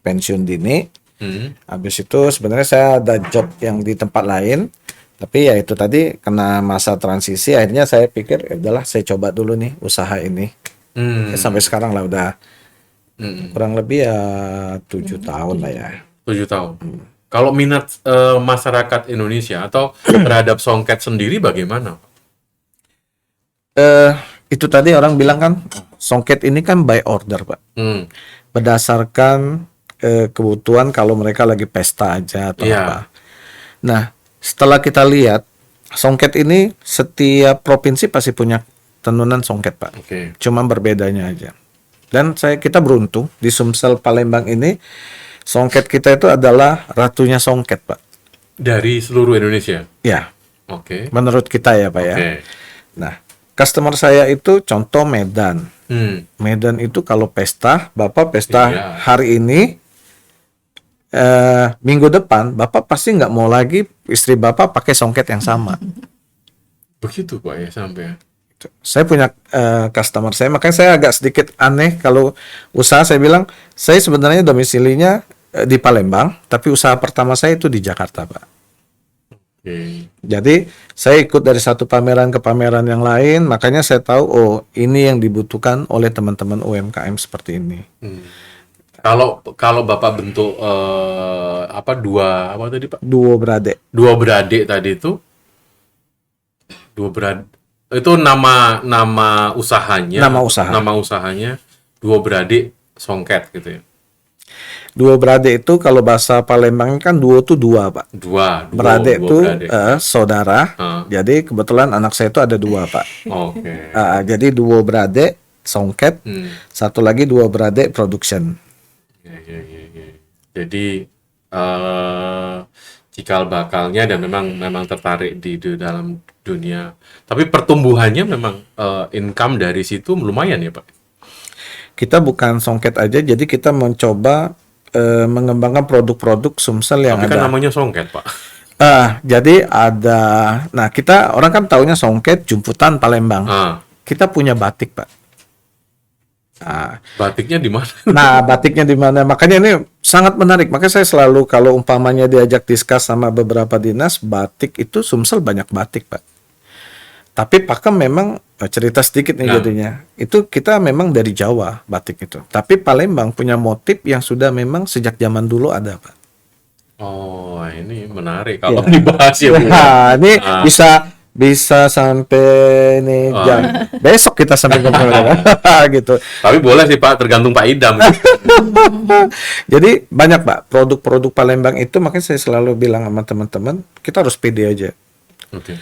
pensiun dini. Hmm. Habis itu sebenarnya saya ada job yang di tempat lain, tapi ya itu tadi kena masa transisi, akhirnya saya pikir ya udahlah saya coba dulu nih usaha ini. Hmm. Ya, sampai sekarang lah udah Hmm. kurang lebih ya 7 tahun lah ya. 7 tahun. Kalau minat masyarakat Indonesia atau terhadap songket sendiri bagaimana? Itu tadi orang bilang kan songket ini kan by order Pak, Hmm. berdasarkan kebutuhan kalau mereka lagi pesta aja atau Iya. apa. Nah, setelah kita lihat songket ini setiap provinsi pasti punya tenunan songket Pak. Oke. Cuma berbedanya aja. Dan kita beruntung di Sumsel Palembang ini songket kita itu adalah ratunya songket Pak. Dari seluruh Indonesia. Ya, Oke. menurut kita ya Pak ya. Oke. Nah, customer saya itu contoh Medan. Hmm. Medan itu kalau pesta, Bapak pesta Iya. hari ini, minggu depan Bapak pasti nggak mau lagi istri Bapak pakai songket yang sama. Begitu Pak ya sampai. Saya punya customer saya, makanya saya agak sedikit aneh kalau usaha. Saya bilang saya sebenarnya domisilinya di Palembang, tapi usaha pertama saya itu di Jakarta Pak. Oke. Jadi saya ikut dari satu pameran ke pameran yang lain, makanya saya tahu oh ini yang dibutuhkan oleh teman-teman UMKM seperti ini. Hmm. Kalau Bapak bentuk dua apa tadi Pak? Duo beradik. Dua beradik tadi itu itu nama usahanya. Nama usaha. Nama usahanya Dua Beradik Songket gitu ya. Duo beradik itu kalau bahasa Palembang kan duo itu dua Pak. Dua Beradik itu beradik. saudara. Jadi kebetulan anak saya itu ada 2 Pak. Oke. Jadi duo beradik songket, Hmm. satu lagi duo beradik production. Ya. Jadi cikal bakalnya dan memang tertarik di dalam dunia. Tapi pertumbuhannya memang income dari situ lumayan ya Pak. Kita bukan songket aja, jadi kita mencoba mengembangkan produk-produk Sumsel yang Tapi kan ada. namanya Songket Pak. Jadi ada. Nah, kita orang kan taunya songket jumputan Palembang. Kita punya batik Pak. Batiknya di mana? Nah, batiknya di mana? Makanya ini sangat menarik. Makanya saya selalu kalau umpamanya diajak diskus sama beberapa dinas, batik itu Sumsel banyak batik Pak. Tapi Pakem memang cerita sedikit nih jadinya. Itu kita memang dari Jawa batik itu. Tapi Palembang punya motif yang sudah memang sejak zaman dulu ada Pak. Oh, ini menarik kalau dibahas ya. Nah, ini bisa sampai nih jam besok kita sampai ngobrol gitu. Tapi boleh sih Pak, tergantung Pak Idam. Jadi banyak Pak produk-produk Palembang itu, makanya saya selalu bilang sama teman-teman kita harus pede aja. Oke.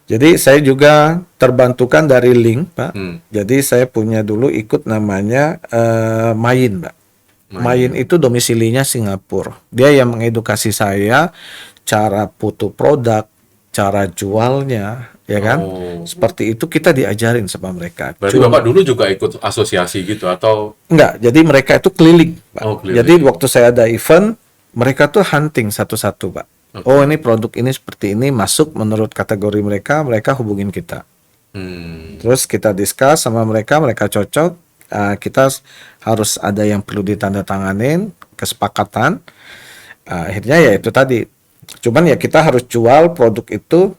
Jadi saya juga terbantukan dari link Pak. Jadi saya punya dulu ikut namanya Main Pak. Main itu domisilinya Singapura. Dia yang mengedukasi saya cara foto produk, cara jualnya, ya kan? Seperti itu kita diajarin sama mereka. Berarti Bapak dulu juga ikut asosiasi gitu atau? Enggak, jadi mereka itu keliling, Pak. Keliling. Jadi waktu saya ada event, mereka tuh hunting satu-satu, Pak. Oh, ini produk ini seperti ini masuk menurut kategori mereka, mereka hubungin kita. Terus kita discuss sama mereka, mereka cocok. Kita harus ada yang perlu ditandatanganin, kesepakatan. Akhirnya ya itu tadi. Cuman ya kita harus jual produk itu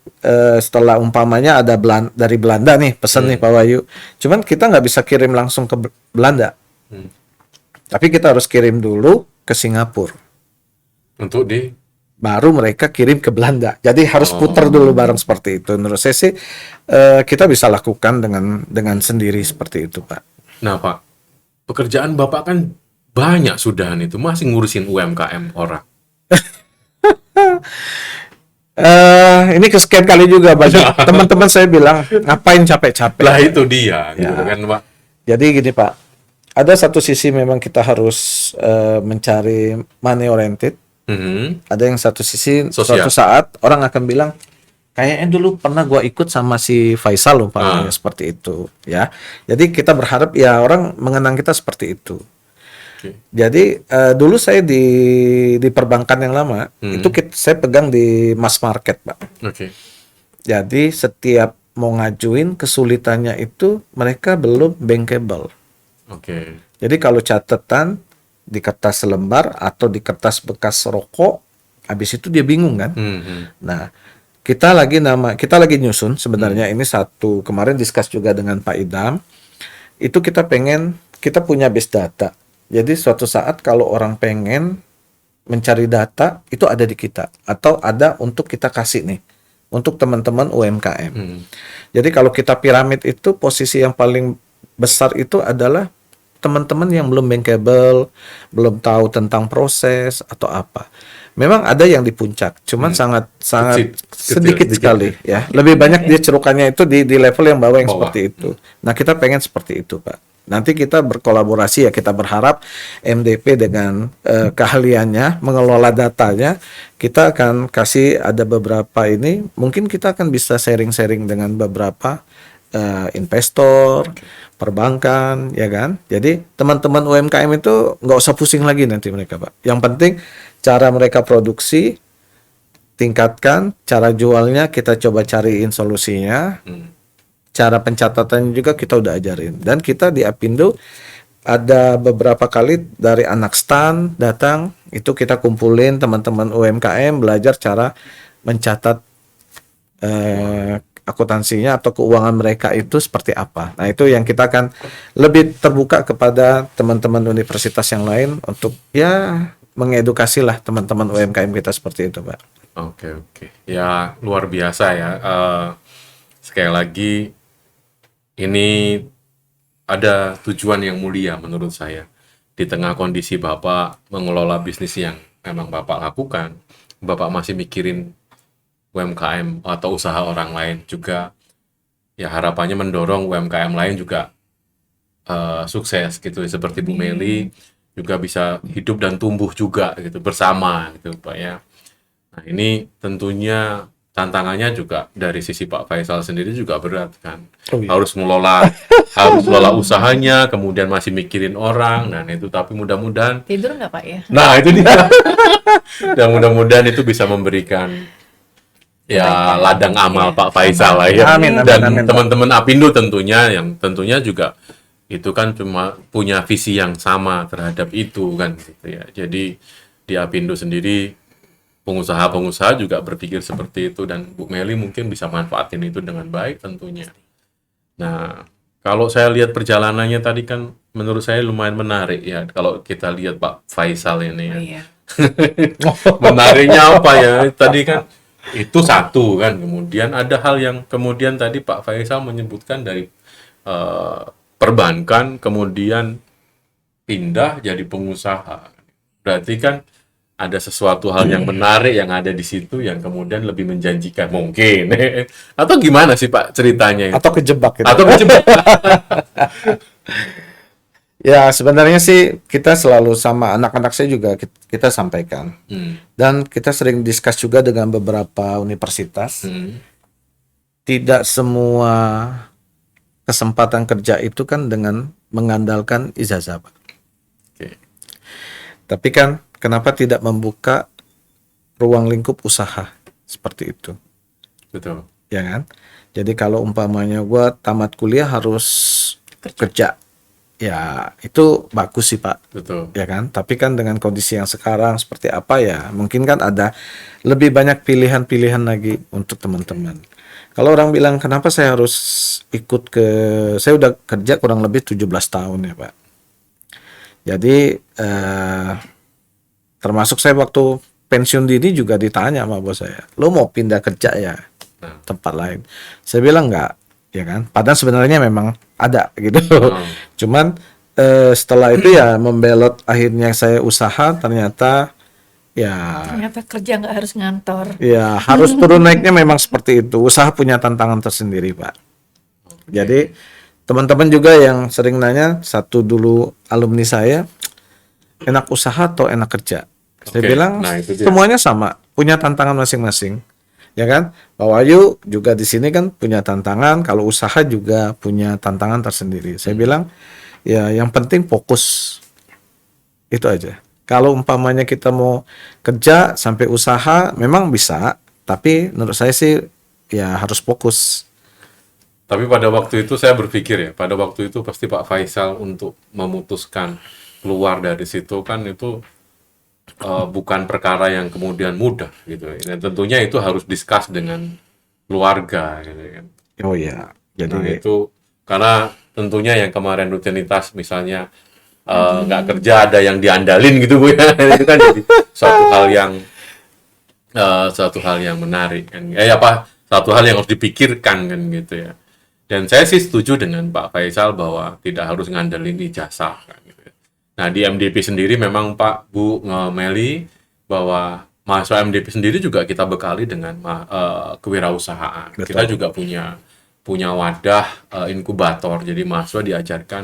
setelah umpamanya ada dari Belanda nih pesan nih Pak Wahyu. Cuman kita nggak bisa kirim langsung ke Belanda. Tapi kita harus kirim dulu ke Singapura. Untuk Baru mereka kirim ke Belanda. Jadi harus putar dulu barang seperti itu. Menurut saya sih kita bisa lakukan dengan sendiri seperti itu, Pak. Nah, Pak, pekerjaan Bapak kan banyak sudahan itu, masih ngurusin UMKM orang. Ini kesekian kali juga banyak teman-teman saya bilang ngapain capek-capek. Lah itu dia, gitu kan, Pak. Jadi gini, Pak. Ada satu sisi memang kita harus mencari money oriented. Ada yang satu sisi suatu saat orang akan bilang kayaknya dulu pernah gua ikut sama si Faisal umpamanya seperti itu ya. Jadi kita berharap ya orang mengenang kita seperti itu. Oke. Jadi dulu saya di perbankan yang lama itu saya pegang di mass market, Pak. Oke. Jadi setiap mau ngajuin kesulitannya itu mereka belum bankable. Oke. Jadi kalau catatan di kertas lembar atau di kertas bekas rokok, habis itu dia bingung kan. Nah, kita lagi nyusun sebenarnya ini satu kemarin discuss juga dengan Pak Idam. Itu kita punya base data. Jadi suatu saat kalau orang pengen mencari data itu ada di kita atau ada untuk kita kasih nih untuk teman-teman UMKM. Jadi kalau kita piramid itu posisi yang paling besar itu adalah teman-teman yang belum bankable, belum tahu tentang proses atau apa. Memang ada yang di puncak, cuman sangat sedikit sekali ya. Lebih banyak dia cerukannya itu di level yang bawah yang seperti itu. Nah, kita pengen seperti itu, Pak. Nanti kita berkolaborasi ya, kita berharap MDP dengan keahliannya mengelola datanya, kita akan kasih ada beberapa ini, mungkin kita akan bisa sharing-sharing dengan beberapa investor, perbankan, ya kan. Jadi teman-teman UMKM itu nggak usah pusing lagi nanti mereka, Pak. Yang penting cara mereka produksi, tingkatkan, cara jualnya kita coba cariin solusinya. Cara pencatatannya juga kita udah ajarin. Dan kita di Apindo ada beberapa kali dari anak stan datang, itu kita kumpulin teman-teman UMKM belajar cara mencatat akuntansinya atau keuangan mereka itu seperti apa. Nah, itu yang kita akan lebih terbuka kepada teman-teman universitas yang lain untuk ya mengedukasi lah teman-teman UMKM kita seperti itu, Pak. Oke. Ya, luar biasa ya. Sekali lagi, ini ada tujuan yang mulia menurut saya. Di tengah kondisi Bapak mengelola bisnis yang memang Bapak lakukan, Bapak masih mikirin UMKM atau usaha orang lain juga. Ya, harapannya mendorong UMKM lain juga sukses gitu. Seperti Bu Meli juga bisa hidup dan tumbuh juga gitu bersama gitu, Pak ya. Nah, ini tentunya tantangannya juga dari sisi Pak Faisal sendiri juga berat kan. Oh, iya. Harus ngelola usahanya, kemudian masih mikirin orang, dan itu tapi mudah-mudahan Tidur nggak Pak ya? nah itu dia. Dan mudah-mudahan itu bisa memberikan ya ladang amal Pak Faisal lah ya. Amin, Dan amin. teman-teman Apindo tentunya juga itu kan cuma punya visi yang sama terhadap itu kan gitu ya. Jadi di Apindo sendiri pengusaha-pengusaha juga berpikir seperti itu, dan Bu Meli mungkin bisa manfaatin itu dengan baik tentunya. Nah, kalau saya lihat perjalanannya tadi kan menurut saya lumayan menarik ya kalau kita lihat Pak Faisal ini ya. Iya. Menariknya apa ya? Tadi kan itu satu kan, kemudian ada hal yang kemudian tadi Pak Faisal menyebutkan dari perbankan kemudian pindah jadi pengusaha. Berarti kan ada sesuatu hal yang menarik yang ada di situ yang kemudian lebih menjanjikan mungkin. Atau gimana sih Pak ceritanya itu? Atau kejebak gitu. Atau kejebak? Ya, sebenarnya sih kita selalu sama anak-anak saya juga kita sampaikan. Dan kita sering discuss juga dengan beberapa universitas. Tidak semua kesempatan kerja itu kan dengan mengandalkan ijazah, Pak. Oke. Tapi kan kenapa tidak membuka ruang lingkup usaha seperti itu? Betul. Ya kan? Jadi kalau umpamanya gua tamat kuliah harus kerja. Ya, itu bagus sih, Pak. Betul. Ya kan? Tapi kan dengan kondisi yang sekarang seperti apa ya, mungkin kan ada lebih banyak pilihan-pilihan lagi untuk teman-teman. Kalau orang bilang kenapa saya harus saya udah kerja kurang lebih 17 tahun ya, Pak. Jadi termasuk saya waktu pensiun dini juga ditanya sama bos saya, lo mau pindah kerja ya tempat lain? Saya bilang enggak, ya kan. Padahal sebenarnya memang ada gitu. Cuman setelah itu ya membelot, akhirnya saya usaha, ternyata kerja nggak harus ngantor. Ya harus turun naiknya memang seperti itu. Usaha punya tantangan tersendiri, Pak. Jadi teman-teman juga yang sering nanya, satu dulu alumni saya, enak usaha atau enak kerja? Saya bilang semuanya sama, punya tantangan masing-masing. Ya kan? Pak Wahyu juga di sini kan punya tantangan, kalau usaha juga punya tantangan tersendiri. Saya bilang ya yang penting fokus. Itu aja. Kalau umpamanya kita mau kerja sampai usaha memang bisa, tapi menurut saya sih ya harus fokus. Tapi pada waktu itu saya berpikir ya, pada waktu itu pasti Pak Faisal untuk memutuskan keluar dari situ kan itu bukan perkara yang kemudian mudah gitu. Dan tentunya itu harus discuss dengan keluarga gitu kan. Oh ya, Nah jadi itu karena tentunya yang kemarin rutinitas misalnya nggak kerja ada yang diandalin gitu Bu ya. Itu kan jadi suatu hal yang menarik kan. Satu hal yang harus dipikirkan kan gitu ya. Dan saya sih setuju dengan Pak Faisal bahwa tidak harus ngandelin ijazah kan gitu ya. Nah, di MDP sendiri memang Pak Bu Meli bahwa mahasiswa MDP sendiri juga kita bekali dengan kewirausahaan. Betul. Kita juga punya wadah inkubator. Jadi mahasiswa diajarkan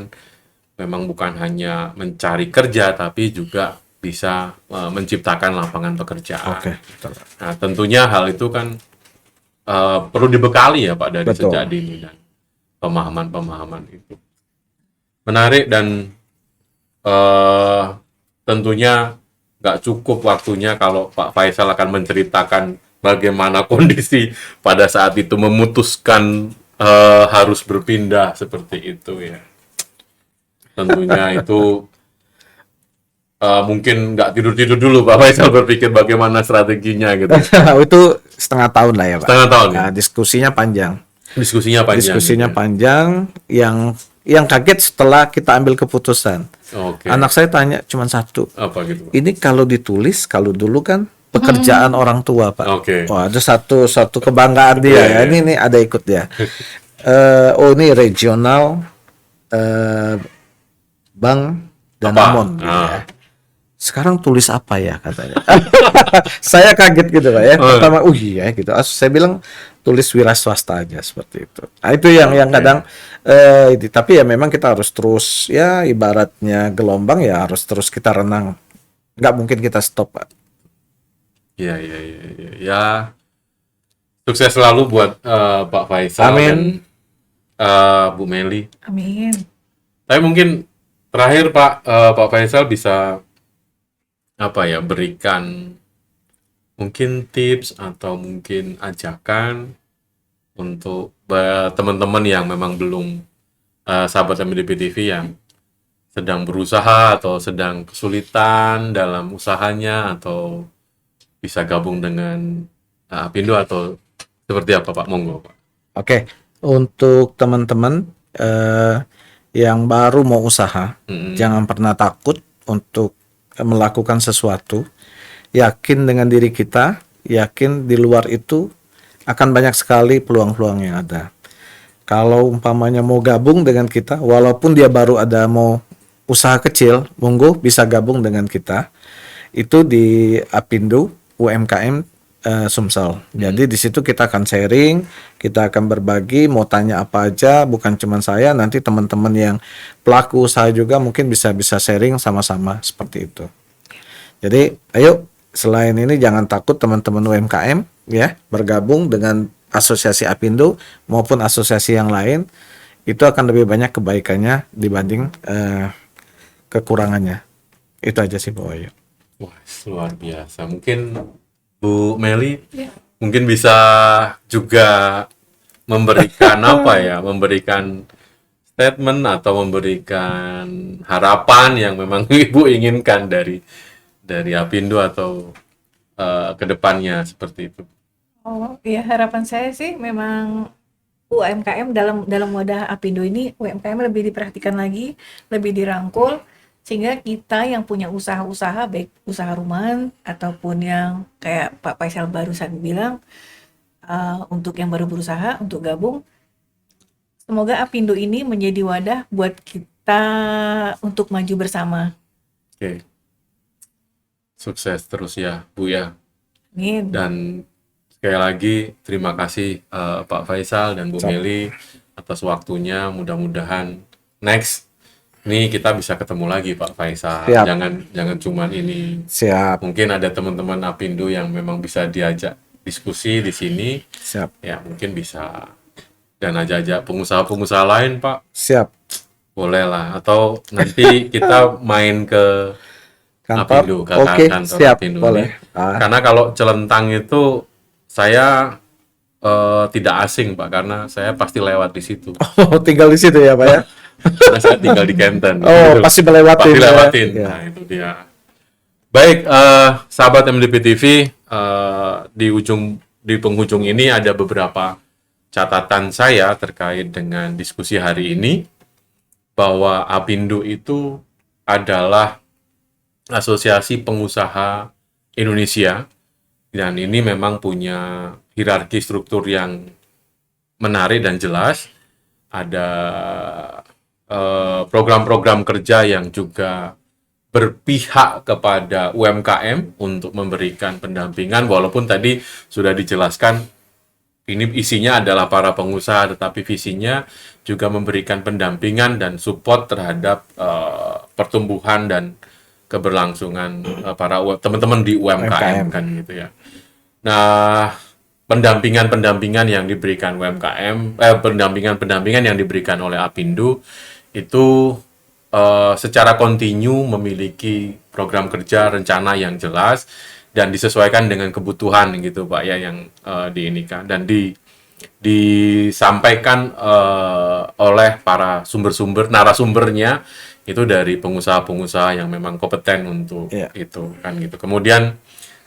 memang bukan hanya mencari kerja tapi juga bisa menciptakan lapangan pekerjaan. oke. Betul. Nah, tentunya hal itu kan perlu dibekali ya Pak dari Betul. sejak dini dan pemahaman-pemahaman itu. Menarik dan tentunya nggak cukup waktunya kalau Pak Faisal akan menceritakan bagaimana kondisi pada saat itu memutuskan harus berpindah seperti itu ya. Tentunya itu mungkin nggak tidur-tidur dulu Pak Faisal berpikir bagaimana strateginya gitu. Itu setengah tahun lah ya Pak. Setengah tahun ya? Nah, diskusinya panjang. Diskusinya panjang. Diskusinya gitu. panjang. Yang kaget setelah kita ambil keputusan. Oke. Anak saya tanya cuma satu. Apa gitu? Pak? Ini kalau ditulis, kalau dulu kan pekerjaan orang tua Pak. Oke. Wah, ada satu kebanggaan dia ya. Ini ada ikut dia. Ini regional Bank Danamon. Gitu ya. Sekarang tulis apa ya katanya? Saya kaget gitu Pak ya. Pertama, iya gitu. Saya bilang tulis wira swasta aja seperti itu. Nah, itu yang kadang tapi ya memang kita harus terus ya ibaratnya gelombang ya harus terus kita renang. Nggak mungkin kita stop Pak. Iya. Ya, sukses selalu buat Pak Faisal Amin. dan Bu Meli. Amin. Tapi mungkin terakhir Pak Faisal bisa berikan mungkin tips atau mungkin ajakan untuk teman-teman yang memang belum sahabat MDP TV yang sedang berusaha atau sedang kesulitan dalam usahanya atau bisa gabung dengan Apindo atau seperti apa Pak? Monggo Pak. Oke, untuk teman-teman yang baru mau usaha, jangan pernah takut untuk melakukan sesuatu. Yakin dengan diri kita, yakin di luar itu akan banyak sekali peluang-peluang yang ada. Kalau umpamanya mau gabung dengan kita, walaupun dia baru ada mau usaha kecil, monggo bisa gabung dengan kita. Itu di Apindo UMKM Sumsel. Jadi di situ kita akan sharing, kita akan berbagi, mau tanya apa aja, bukan cuma saya, nanti teman-teman yang pelaku usaha juga mungkin bisa sharing sama-sama seperti itu. Jadi ayo selain ini jangan takut teman-teman UMKM ya bergabung dengan asosiasi Apindo maupun asosiasi yang lain, itu akan lebih banyak kebaikannya dibanding kekurangannya. Itu aja sih Pak Wayu. Wah, luar biasa. Mungkin Bu Meli Ya. mungkin bisa juga memberikan memberikan statement atau memberikan harapan yang memang Ibu inginkan dari Apindo atau ke depannya seperti itu. Oh iya, harapan saya sih memang UMKM dalam wadah Apindo ini UMKM lebih diperhatikan lagi, lebih dirangkul, sehingga kita yang punya usaha-usaha baik usaha rumahan ataupun yang kayak Pak Faisal barusan bilang untuk yang baru berusaha untuk gabung, semoga Apindo ini menjadi wadah buat kita untuk maju bersama. Oke. Sukses terus ya Bu ya. Amin. Dan sekali lagi terima kasih Pak Faisal dan Bu Meli atas waktunya. Mudah-mudahan next ini kita bisa ketemu lagi Pak Faisal. Siap. Jangan cuman ini. Siap. Mungkin ada teman-teman Apindo yang memang bisa diajak diskusi di sini. Siap. Ya mungkin bisa. Dan ajak-ajak pengusaha-pengusaha lain Pak. Siap. Boleh lah. Atau nanti kita main ke Kantor. Apindo, Oke, kantor siap, Apindo boleh. ini. Karena kalau Celentang itu saya tidak asing Pak, karena saya pasti lewat di situ. Oh, tinggal di situ ya, Pak ya. Karena saya tinggal di Kenten. Oh, gitu. pasti melewatin. Pasti ya. lewatin. Ya. Nah, itu dia. Baik, sahabat MDP TV, di penghujung ini ada beberapa catatan saya terkait dengan diskusi hari ini, bahwa Apindo itu adalah Asosiasi Pengusaha Indonesia, dan ini memang punya hierarki struktur yang menarik dan jelas. Ada program-program kerja yang juga berpihak kepada UMKM untuk memberikan pendampingan, walaupun tadi sudah dijelaskan ini isinya adalah para pengusaha, tetapi visinya juga memberikan pendampingan dan support terhadap pertumbuhan dan keberlangsungan para teman-teman di UMKM kan gitu ya. Nah, pendampingan yang diberikan UMKM, pendampingan yang diberikan oleh Apindo itu secara kontinu memiliki program kerja rencana yang jelas dan disesuaikan dengan kebutuhan gitu Pak ya, yang diinikan dan disampaikan oleh para narasumbernya itu dari pengusaha-pengusaha yang memang kompeten untuk itu kan gitu. Kemudian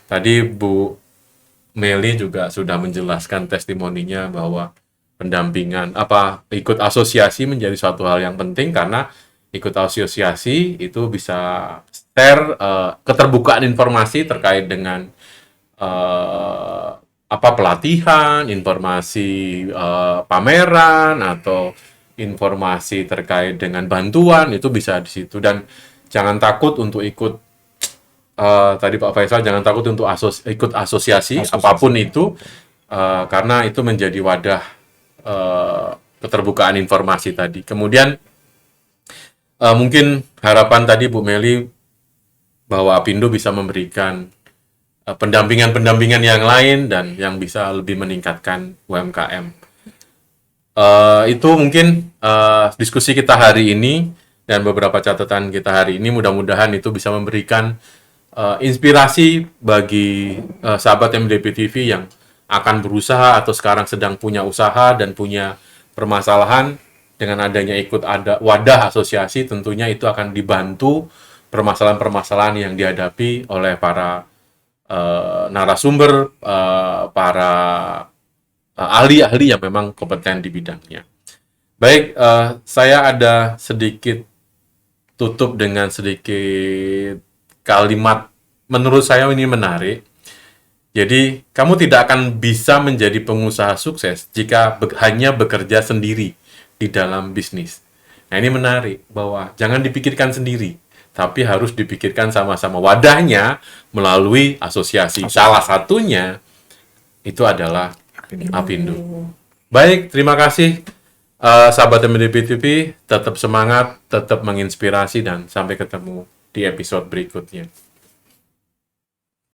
tadi Bu Meli juga sudah menjelaskan testimoninya bahwa pendampingan ikut asosiasi menjadi suatu hal yang penting, karena ikut asosiasi itu bisa share keterbukaan informasi terkait dengan pelatihan, informasi pameran atau informasi terkait dengan bantuan, itu bisa di situ. Dan jangan takut untuk ikut tadi Pak Faisal, jangan takut untuk ikut asosiasi apapun itu, karena itu menjadi wadah keterbukaan informasi tadi. Kemudian mungkin harapan tadi Bu Meli bahwa Apindo bisa memberikan pendampingan yang lain dan yang bisa lebih meningkatkan UMKM. Itu mungkin diskusi kita hari ini dan beberapa catatan kita hari ini. Mudah-mudahan itu bisa memberikan inspirasi bagi sahabat MDP TV yang akan berusaha atau sekarang sedang punya usaha dan punya permasalahan. Dengan adanya ada wadah asosiasi, tentunya itu akan dibantu permasalahan-permasalahan yang dihadapi oleh para narasumber, para ahli-ahli yang memang kompeten di bidangnya. Baik, saya ada sedikit tutup dengan sedikit kalimat menurut saya ini menarik. Jadi, kamu tidak akan bisa menjadi pengusaha sukses jika hanya bekerja sendiri di dalam bisnis. Nah, ini menarik bahwa jangan dipikirkan sendiri, tapi harus dipikirkan sama-sama. Wadahnya melalui asosiasi. Salah satunya itu adalah Apindo. Baik, terima kasih sahabat MDP TV, tetap semangat, tetap menginspirasi, dan sampai ketemu di episode berikutnya.